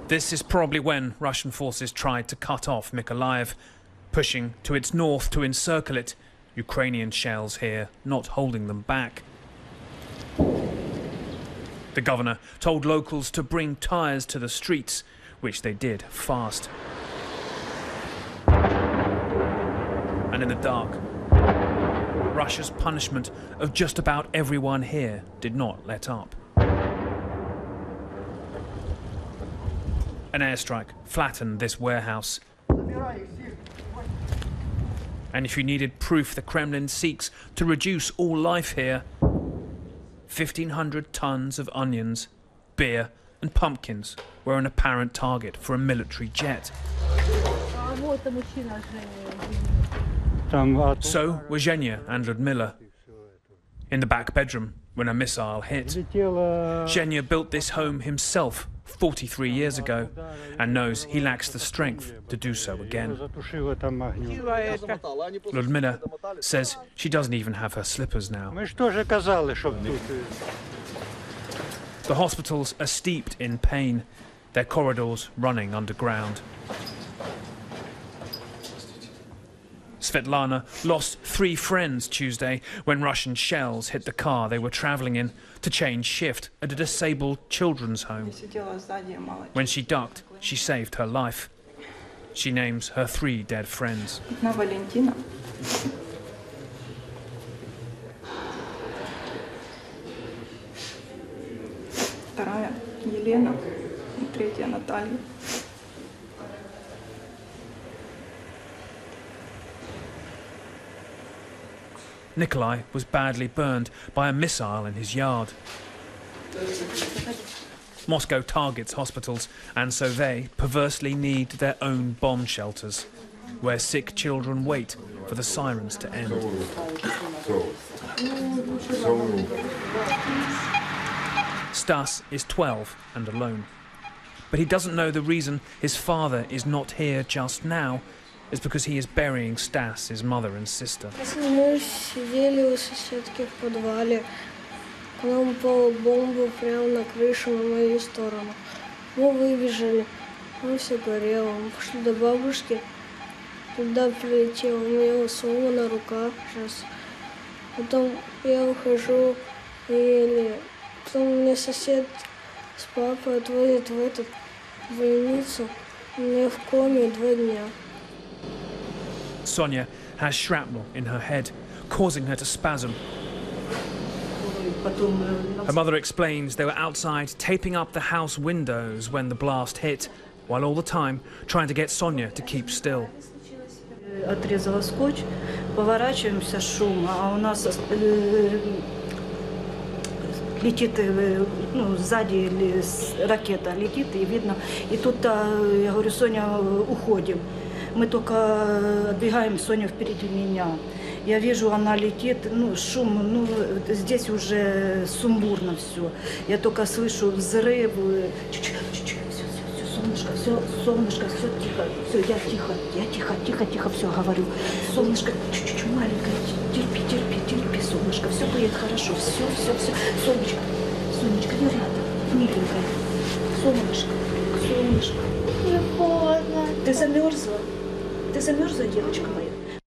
This is probably when Russian forces tried to cut off Μικολάγιεφ, pushing to its north to encircle it. Ukrainian shells here not holding them back. The governor told locals to bring tyres to the streets, which they did fast. And in the dark, Russia's punishment of just about everyone here did not let up. An airstrike flattened this warehouse. And if you needed proof the Kremlin seeks to reduce all life here, 1,500 tons of onions, beer and pumpkins were an apparent target for a military jet. So were Zhenya and Ludmila. In the back bedroom, when a missile hit. Zhenya built this home himself 43 years ago and knows he lacks the strength to do so again. Ludmila says she doesn't even have her slippers now. The hospitals are steeped in pain, their corridors running underground. Svetlana lost 3 friends Tuesday when Russian shells hit the car they were travelling in to change shift at a disabled children's home. When she ducked, she saved her life. She names her 3 dead friends. Nikolai was badly burned by a missile in his yard. Moscow targets hospitals, and so they perversely need their own bomb shelters, where sick children wait for the sirens to end. Stas is 12 and alone. But he doesn't know the reason his father is not here just now is because he is burying Stas, his mother and sister. Мы сидели у соседки в подвале, к нам упала бомба прямо на крышу на мою сторону. Мы выбежали, там все горело. Мы пошли до бабушки, туда прилетело, у нее сломана рука сейчас. Потом я выхожу, и потом меня сосед с папой отводит в больницу. У меня в коме 2 дня. Sonia has shrapnel in her head, causing her to spasm. Her mother explains they were outside taping up the house windows when the blast hit, while all the time trying to get Sonia to keep still. Отрезала скотч, поворачиваемся, шум, а у нас летит, сзади ракета летит, и видно, и тут я говорю, Соня, уходим. Мы только отбегаем, Соня впереди меня. Я вижу, она летит, шум, здесь уже сумбурно все. Я только слышу взрывы. Солнышко, все тихо, все, я тихо, все говорю. Солнышко, чуть-чуть маленькое, терпи, солнышко, все будет хорошо, все, Сонечка, я рядом, миленькая, солнышко. Мне холодно. Ты замерзла, девочка моя?